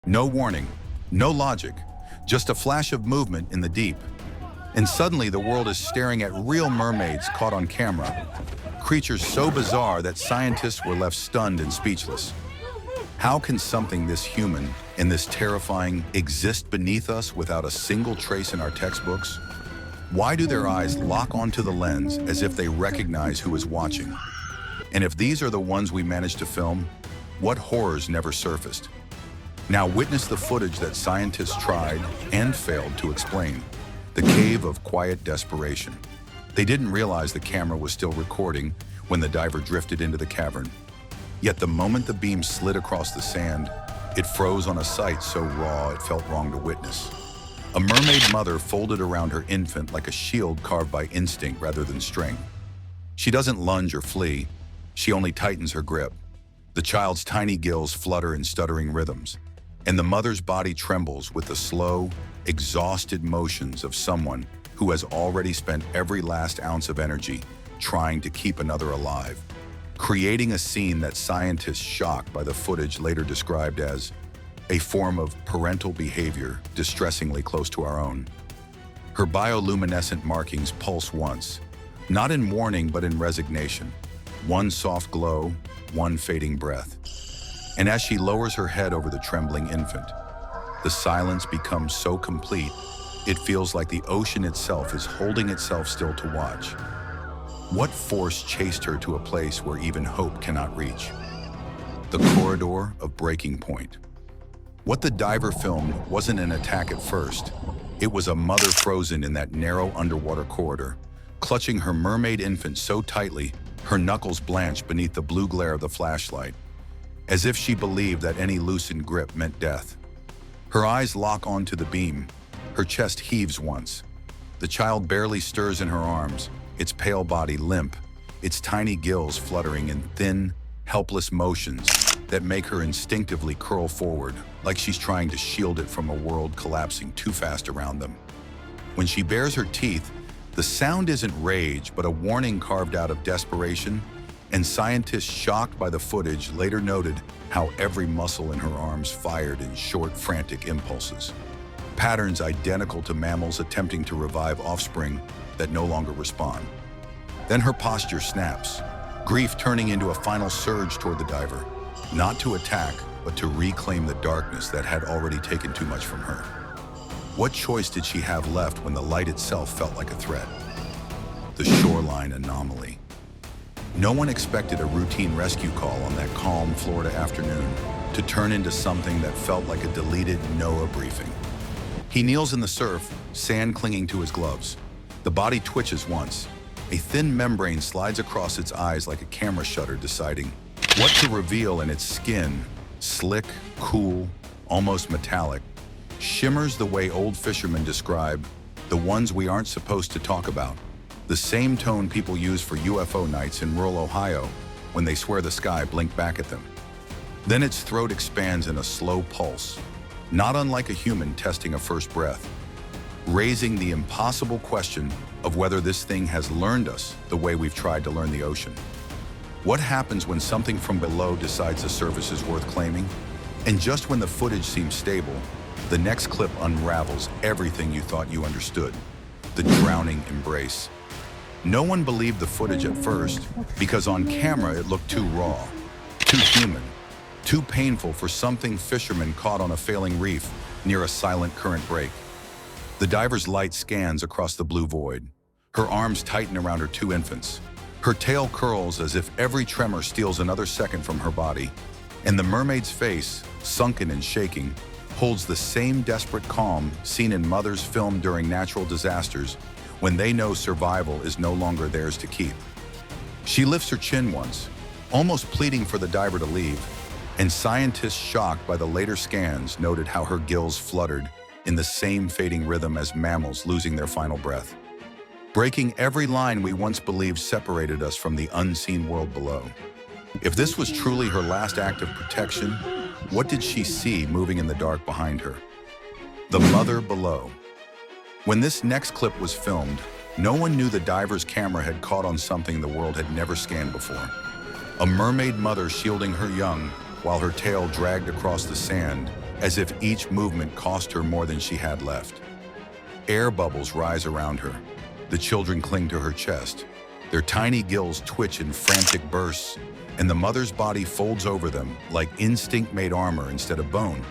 No warning, no logic, just a flash of movement in the deep. And suddenly the world is staring at real mermaids caught on camera. Creatures so bizarre that scientists were left stunned and speechless. How can something this human and this terrifying exist beneath us without a single trace in our textbooks? Why do their eyes lock onto the lens as if they recognize who is watching? And if these are the ones we managed to film, what horrors never surfaced? Now witness the footage that scientists tried and failed to explain. The cave of quiet desperation. They didn't realize the camera was still recording when the diver drifted into the cavern. Yet the moment the beam slid across the sand, it froze on a sight so raw it felt wrong to witness. A mermaid mother folded around her infant like a shield carved by instinct rather than strength. She doesn't lunge or flee, she only tightens her grip. The child's tiny gills flutter in stuttering rhythms, and the mother's body trembles with the slow, exhausted motions of someone who has already spent every last ounce of energy trying to keep another alive, creating a scene that scientists shocked by the footage later described as a form of parental behavior distressingly close to our own. Her bioluminescent markings pulse once, not in warning but in resignation. One soft glow, one fading breath. And as she lowers her head over the trembling infant, the silence becomes so complete, it feels like the ocean itself is holding itself still to watch. What force chased her to a place where even hope cannot reach? The corridor of breaking point. What the diver filmed wasn't an attack at first. It was a mother frozen in that narrow underwater corridor, clutching her mermaid infant so tightly, her knuckles blanched beneath the blue glare of the flashlight, as if she believed that any loosened grip meant death. Her eyes lock onto the beam. Her chest heaves once. The child barely stirs in her arms, its pale body limp, its tiny gills fluttering in thin, helpless motions that make her instinctively curl forward, like she's trying to shield it from a world collapsing too fast around them. When she bares her teeth, the sound isn't rage, but a warning carved out of desperation, and scientists shocked by the footage later noted how every muscle in her arms fired in short, frantic impulses. Patterns identical to mammals attempting to revive offspring that no longer respond. Then her posture snaps, grief turning into a final surge toward the diver, not to attack, but to reclaim the darkness that had already taken too much from her. What choice did she have left when the light itself felt like a threat? The shoreline anomaly. No one expected a routine rescue call on that calm Florida afternoon to turn into something that felt like a deleted NOAA briefing. He kneels in the surf, sand clinging to his gloves. The body twitches once. A thin membrane slides across its eyes like a camera shutter deciding what to reveal, in its skin, slick, cool, almost metallic, shimmers the way old fishermen describe the ones we aren't supposed to talk about. The same tone people use for UFO nights in rural Ohio when they swear the sky blinked back at them. Then its throat expands in a slow pulse, not unlike a human testing a first breath, raising the impossible question of whether this thing has learned us the way we've tried to learn the ocean. What happens when something from below decides the surface is worth claiming? And just when the footage seems stable, the next clip unravels everything you thought you understood. The drowning embrace. No one believed the footage at first because on camera it looked too raw, too human, too painful for something fishermen caught on a failing reef near a silent current break. The diver's light scans across the blue void. Her arms tighten around her two infants. Her tail curls as if every tremor steals another second from her body. And the mermaid's face, sunken and shaking, holds the same desperate calm seen in mothers filmed during natural disasters when they know survival is no longer theirs to keep. She lifts her chin once, almost pleading for the diver to leave, and scientists shocked by the later scans noted how her gills fluttered in the same fading rhythm as mammals losing their final breath, breaking every line we once believed separated us from the unseen world below. If this was truly her last act of protection, what did she see moving in the dark behind her? The mother below. When this next clip was filmed, no one knew the diver's camera had caught on something the world had never scanned before. A mermaid mother shielding her young while her tail dragged across the sand, as if each movement cost her more than she had left. Air bubbles rise around her. The children cling to her chest. Their tiny gills twitch in frantic bursts, and the mother's body folds over them like instinct-made armor instead of bone,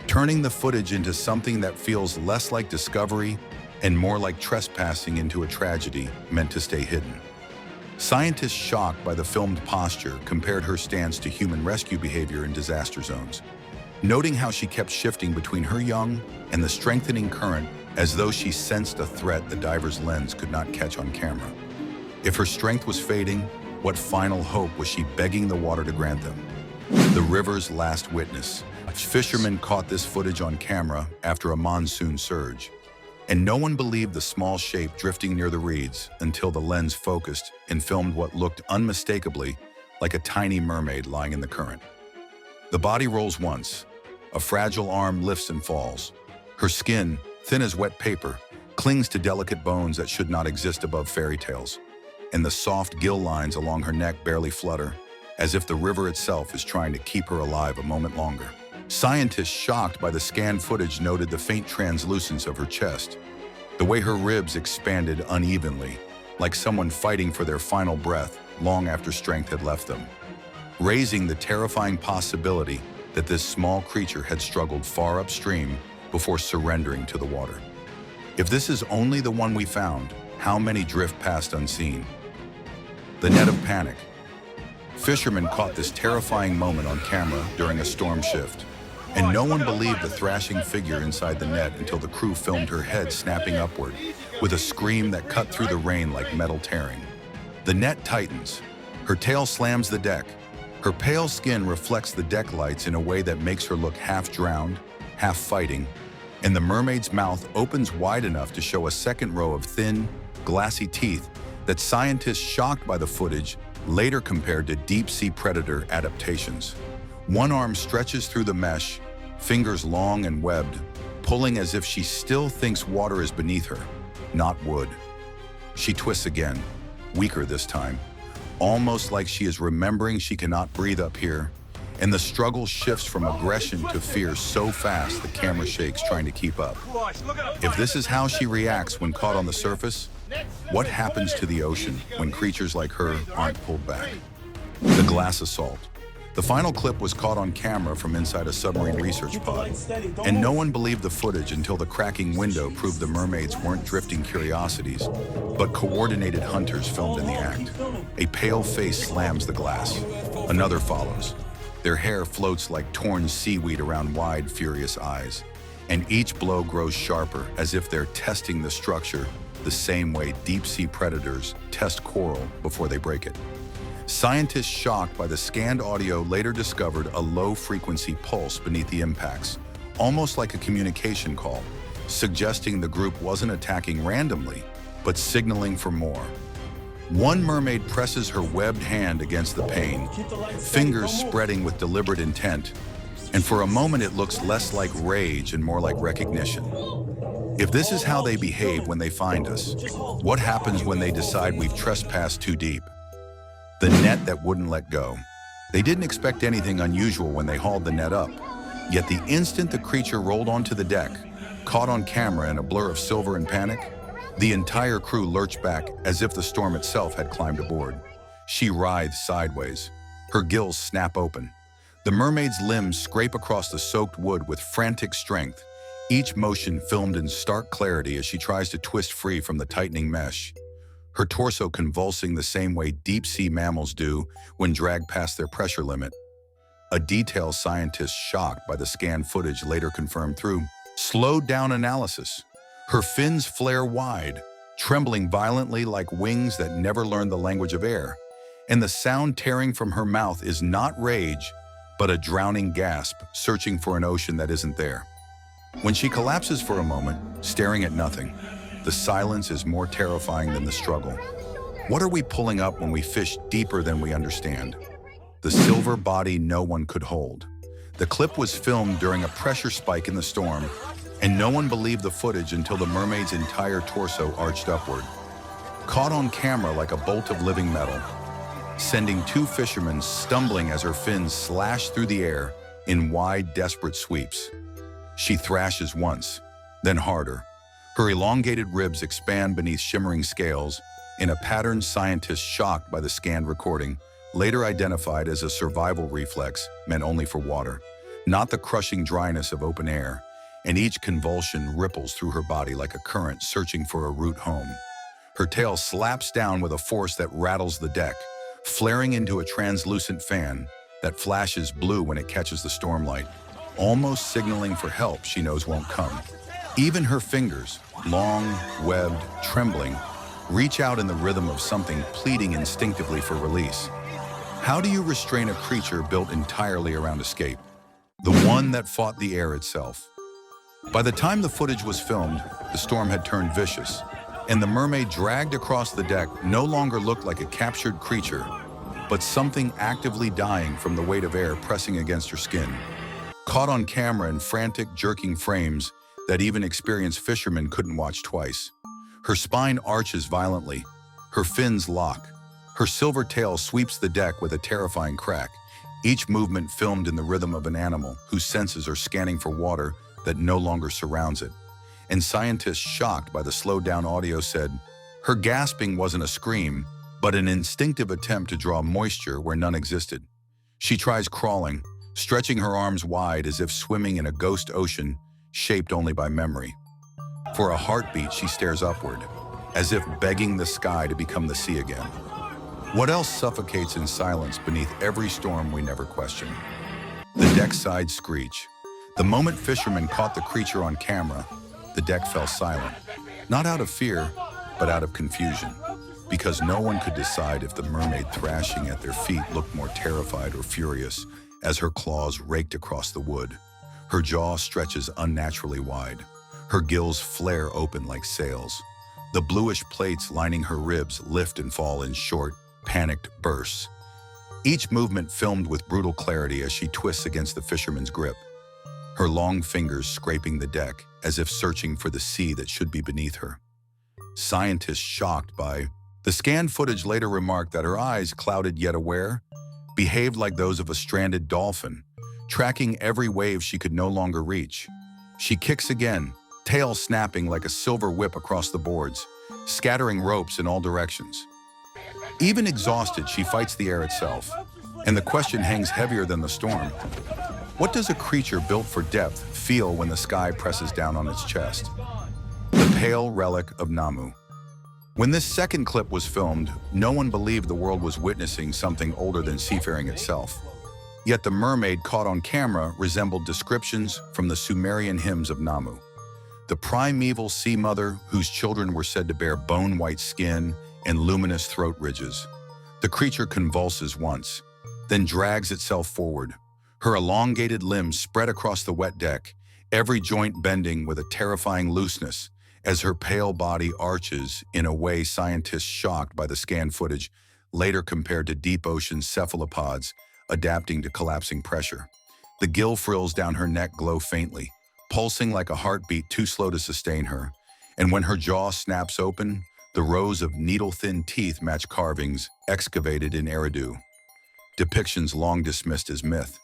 turning the footage into something that feels less like discovery and more like trespassing into a tragedy meant to stay hidden. Scientists shocked by the filmed posture compared her stance to human rescue behavior in disaster zones, noting how she kept shifting between her young and the strengthening current as though she sensed a threat the diver's lens could not catch on camera. If her strength was fading, what final hope was she begging the water to grant them? The river's last witness. Fishermen caught this footage on camera after a monsoon surge, and no one believed the small shape drifting near the reeds until the lens focused and filmed what looked unmistakably like a tiny mermaid lying in the current. The body rolls once. A fragile arm lifts and falls. Her skin, thin as wet paper, clings to delicate bones that should not exist above fairy tales, and the soft gill lines along her neck barely flutter, as if the river itself is trying to keep her alive a moment longer. Scientists shocked by the scanned footage noted the faint translucence of her chest, the way her ribs expanded unevenly, like someone fighting for their final breath long after strength had left them, raising the terrifying possibility that this small creature had struggled far upstream before surrendering to the water. If this is only the one we found, how many drift past unseen? The net of panic. Fishermen caught this terrifying moment on camera during a storm shift, and no one believed the thrashing figure inside the net until the crew filmed her head snapping upward with a scream that cut through the rain like metal tearing. The net tightens. Her tail slams the deck. Her pale skin reflects the deck lights in a way that makes her look half drowned, half fighting, and the mermaid's mouth opens wide enough to show a second row of thin, glassy teeth that scientists shocked by the footage later compared to deep-sea predator adaptations. One arm stretches through the mesh, fingers long and webbed, pulling as if she still thinks water is beneath her, not wood. She twists again, weaker this time, almost like she is remembering she cannot breathe up here, and the struggle shifts from aggression to fear so fast the camera shakes trying to keep up. If this is how she reacts when caught on the surface, what happens to the ocean when creatures like her aren't pulled back? The glass assault. The final clip was caught on camera from inside a submarine research pod, and no one believed the footage until the cracking window proved the mermaids weren't drifting curiosities, but coordinated hunters filmed in the act. A pale face slams the glass. Another follows. Their hair floats like torn seaweed around wide, furious eyes, and each blow grows sharper as if they're testing the structure the same way deep-sea predators test coral before they break it. Scientists shocked by the scanned audio later discovered a low-frequency pulse beneath the impacts, almost like a communication call, suggesting the group wasn't attacking randomly, but signaling for more. One mermaid presses her webbed hand against the pane, fingers spreading with deliberate intent, and for a moment it looks less like rage and more like recognition. If this is how they behave when they find us, what happens when they decide we've trespassed too deep? The net that wouldn't let go. They didn't expect anything unusual when they hauled the net up, yet the instant the creature rolled onto the deck, caught on camera in a blur of silver and panic, the entire crew lurched back as if the storm itself had climbed aboard. She writhes sideways. Her gills snap open. The mermaid's limbs scrape across the soaked wood with frantic strength, each motion filmed in stark clarity as she tries to twist free from the tightening mesh, her torso convulsing the same way deep-sea mammals do when dragged past their pressure limit. A detail scientists shocked by the scanned footage later confirmed through slowed-down analysis. Her fins flare wide, trembling violently like wings that never learned the language of air, and the sound tearing from her mouth is not rage, but a drowning gasp searching for an ocean that isn't there. When she collapses for a moment, staring at nothing, the silence is more terrifying than the struggle. What are we pulling up when we fish deeper than we understand? The silver body no one could hold. The clip was filmed during a pressure spike in the storm, and no one believed the footage until the mermaid's entire torso arched upward, caught on camera like a bolt of living metal, sending two fishermen stumbling as her fins slashed through the air in wide, desperate sweeps. She thrashes once, then harder. Her elongated ribs expand beneath shimmering scales in a pattern scientists shocked by the scanned recording later identified as a survival reflex meant only for water, not the crushing dryness of open air, and each convulsion ripples through her body like a current searching for a route home. Her tail slaps down with a force that rattles the deck, flaring into a translucent fan that flashes blue when it catches the stormlight, almost signaling for help she knows won't come. Even her fingers, long, webbed, trembling, reach out in the rhythm of something pleading instinctively for release. How do you restrain a creature built entirely around escape? The one that fought the air itself. By the time the footage was filmed, the storm had turned vicious, and the mermaid dragged across the deck no longer looked like a captured creature, but something actively dying from the weight of air pressing against her skin. Caught on camera in frantic, jerking frames that even experienced fishermen couldn't watch twice. Her spine arches violently, her fins lock. Her silver tail sweeps the deck with a terrifying crack, each movement filmed in the rhythm of an animal whose senses are scanning for water that no longer surrounds it. And scientists shocked by the slowed-down audio said, her gasping wasn't a scream, but an instinctive attempt to draw moisture where none existed. She tries crawling, stretching her arms wide as if swimming in a ghost ocean shaped only by memory. For a heartbeat, she stares upward, as if begging the sky to become the sea again. What else suffocates in silence beneath every storm we never question? The Decksides screech. The moment fishermen caught the creature on camera, the deck fell silent. Not out of fear, but out of confusion. Because no one could decide if the mermaid thrashing at their feet looked more terrified or furious as her claws raked across the wood. Her jaw stretches unnaturally wide. Her gills flare open like sails. The bluish plates lining her ribs lift and fall in short, panicked bursts. Each movement filmed with brutal clarity as she twists against the fisherman's grip. Her long fingers scraping the deck as if searching for the sea that should be beneath her. Scientists shocked by the scanned footage later remarked that her eyes, clouded yet aware, behaved like those of a stranded dolphin, tracking every wave she could no longer reach. She kicks again, tail snapping like a silver whip across the boards, scattering ropes in all directions. Even exhausted, she fights the air itself, and the question hangs heavier than the storm. What does a creature built for depth feel when the sky presses down on its chest? The pale relic of Namu. When this second clip was filmed, no one believed the world was witnessing something older than seafaring itself. Yet the mermaid caught on camera resembled descriptions from the Sumerian hymns of Namu, the primeval sea mother whose children were said to bear bone-white skin and luminous throat ridges. The creature convulses once, then drags itself forward, her elongated limbs spread across the wet deck, every joint bending with a terrifying looseness as her pale body arches in a way scientists shocked by the scanned footage later compared to deep ocean cephalopods adapting to collapsing pressure. The gill frills down her neck glow faintly, pulsing like a heartbeat too slow to sustain her, and when her jaw snaps open, the rows of needle-thin teeth match carvings excavated in Eridu, depictions long dismissed as myth.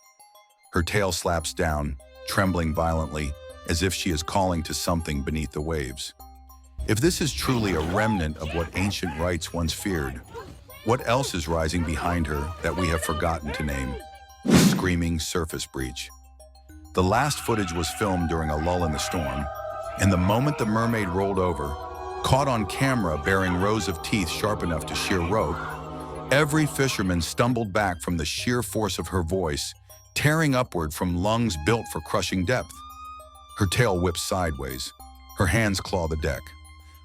Her tail slaps down, trembling violently, as if she is calling to something beneath the waves. If this is truly a remnant of what ancient rites once feared, what else is rising behind her that we have forgotten to name? The screaming surface breach. The last footage was filmed during a lull in the storm, and the moment the mermaid rolled over, caught on camera bearing rows of teeth sharp enough to shear rope, every fisherman stumbled back from the sheer force of her voice, tearing upward from lungs built for crushing depth. Her tail whips sideways, her hands claw the deck.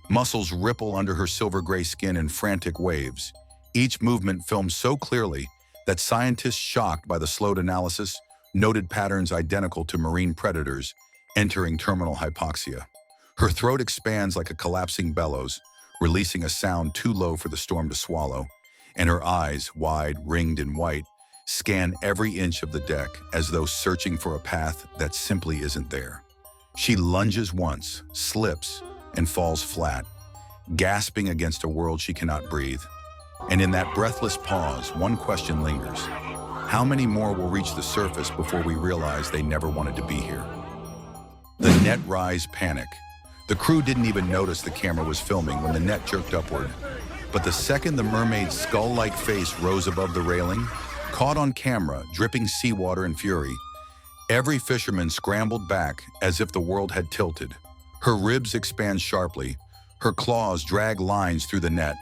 Muscles ripple under her silver-gray skin in frantic waves, each movement filmed so clearly that scientists shocked by the slowed analysis noted patterns identical to marine predators entering terminal hypoxia. Her throat expands like a collapsing bellows, releasing a sound too low for the storm to swallow, and her eyes, wide, ringed and white, scan every inch of the deck as though searching for a path that simply isn't there. She lunges once, slips, and falls flat, gasping against a world she cannot breathe. And in that breathless pause, one question lingers. How many more will reach the surface before we realize they never wanted to be here? Net rise panic. The crew didn't even notice the camera was filming when the net jerked upward. But the second the mermaid's skull-like face rose above the railing, caught on camera, dripping seawater and fury, every fisherman scrambled back as if the world had tilted. Her ribs expand sharply, her claws drag lines through the net.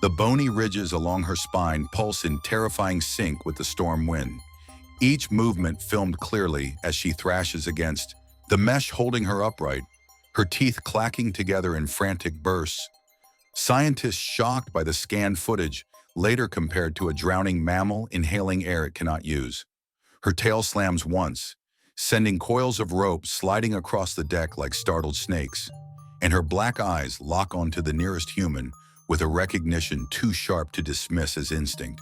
The bony ridges along her spine pulse in terrifying sync with the storm wind. Each movement filmed clearly as she thrashes against the mesh holding her upright, her teeth clacking together in frantic bursts. Scientists shocked by the scanned footage later compared to a drowning mammal inhaling air it cannot use. Her tail slams once, sending coils of rope sliding across the deck like startled snakes, and her black eyes lock onto the nearest human with a recognition too sharp to dismiss as instinct.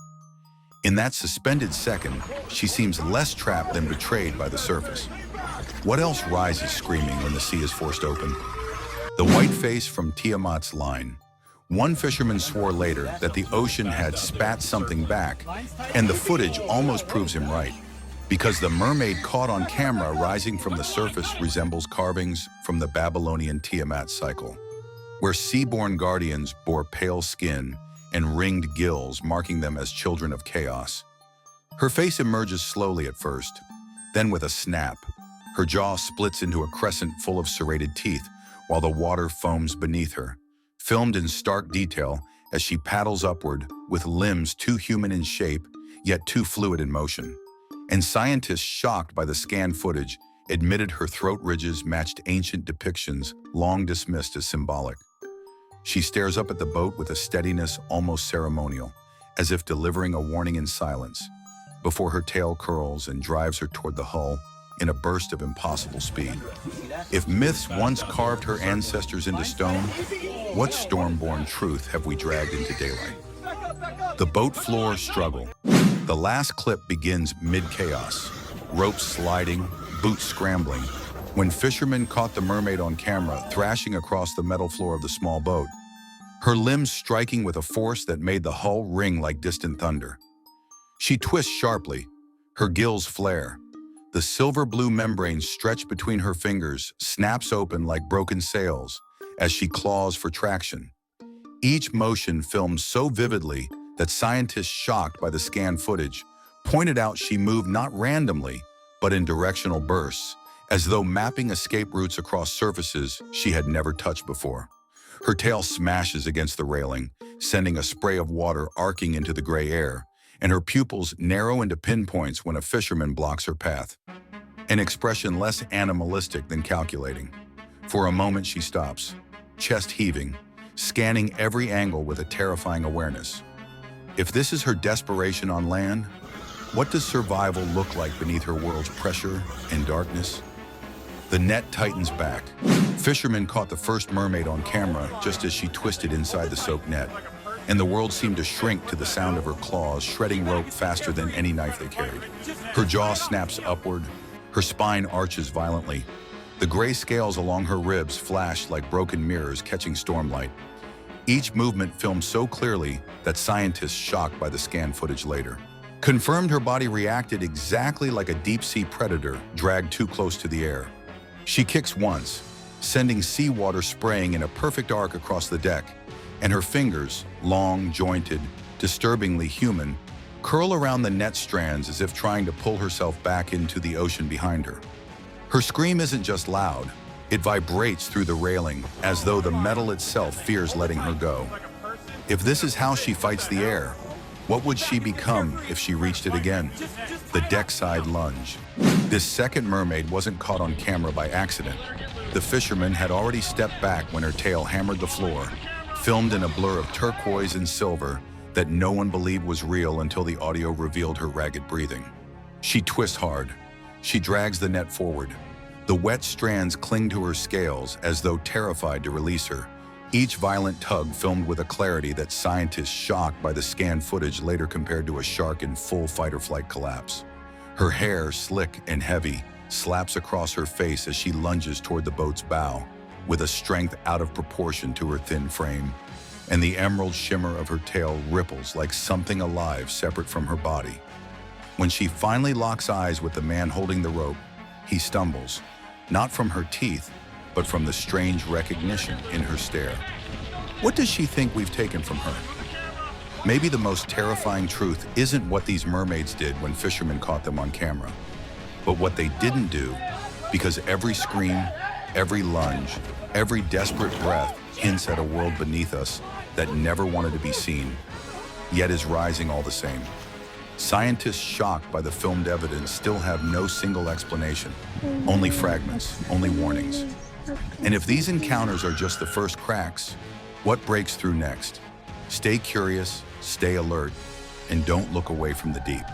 In that suspended second, she seems less trapped than betrayed by the surface. What else rises screaming when the sea is forced open? The white face from Tiamat's line. One fisherman swore later that the ocean had spat something back, and the footage almost proves him right, because the mermaid caught on camera rising from the surface resembles carvings from the Babylonian Tiamat cycle, where seaborn guardians bore pale skin and ringed gills, marking them as children of chaos. Her face emerges slowly at first, then with a snap, her jaw splits into a crescent full of serrated teeth while the water foams beneath her, filmed in stark detail as she paddles upward with limbs too human in shape, yet too fluid in motion. And scientists shocked by the scanned footage admitted her throat ridges matched ancient depictions long dismissed as symbolic. She stares up at the boat with a steadiness almost ceremonial, as if delivering a warning in silence, before her tail curls and drives her toward the hull in a burst of impossible speed. If myths once carved her ancestors into stone, what storm-born truth have we dragged into daylight? The boat floor struggle. The last clip begins mid-chaos, ropes sliding, boots scrambling, when fishermen caught the mermaid on camera thrashing across the metal floor of the small boat, her limbs striking with a force that made the hull ring like distant thunder. She twists sharply, her gills flare. The silver-blue membrane stretched between her fingers snaps open like broken sails as she claws for traction. Each motion filmed so vividly that scientists shocked by the scanned footage pointed out she moved not randomly, but in directional bursts, as though mapping escape routes across surfaces she had never touched before. Her tail smashes against the railing, sending a spray of water arcing into the gray air, and her pupils narrow into pinpoints when a fisherman blocks her path. An expression less animalistic than calculating. For a moment she stops, chest heaving, scanning every angle with a terrifying awareness. If this is her desperation on land, what does survival look like beneath her world's pressure and darkness? The net tightens back. Fishermen caught the first mermaid on camera just as she twisted inside the soaked net, and the world seemed to shrink to the sound of her claws shredding rope faster than any knife they carried. Her jaw snaps upward, her spine arches violently. The gray scales along her ribs flash like broken mirrors catching stormlight. Each movement filmed so clearly that scientists shocked by the scanned footage later confirmed her body reacted exactly like a deep-sea predator dragged too close to the air. She kicks once, sending seawater spraying in a perfect arc across the deck, and her fingers, long, jointed, disturbingly human, curl around the net strands as if trying to pull herself back into the ocean behind her. Her scream isn't just loud, it vibrates through the railing as though the metal itself fears letting her go. If this is how she fights the air, what would she become if she reached it again? The deckside lunge. This second mermaid wasn't caught on camera by accident. The fisherman had already stepped back when her tail hammered the floor, filmed in a blur of turquoise and silver that no one believed was real until the audio revealed her ragged breathing. She twists hard. She drags the net forward. The wet strands cling to her scales as though terrified to release her. Each violent tug filmed with a clarity that scientists shocked by the scanned footage later compared to a shark in full fight-or-flight collapse. Her hair, slick and heavy, slaps across her face as she lunges toward the boat's bow, with a strength out of proportion to her thin frame, and the emerald shimmer of her tail ripples like something alive separate from her body. When she finally locks eyes with the man holding the rope, he stumbles, not from her teeth, but from the strange recognition in her stare. What does she think we've taken from her? Maybe the most terrifying truth isn't what these mermaids did when fishermen caught them on camera, but what they didn't do, because every scream, every lunge, every desperate breath hints at a world beneath us that never wanted to be seen, yet is rising all the same. Scientists shocked by the filmed evidence still have no single explanation, only fragments, only warnings. And if these encounters are just the first cracks, what breaks through next? Stay curious, stay alert, and don't look away from the deep.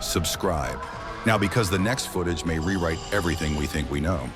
Subscribe. Now, because the next footage may rewrite everything we think we know.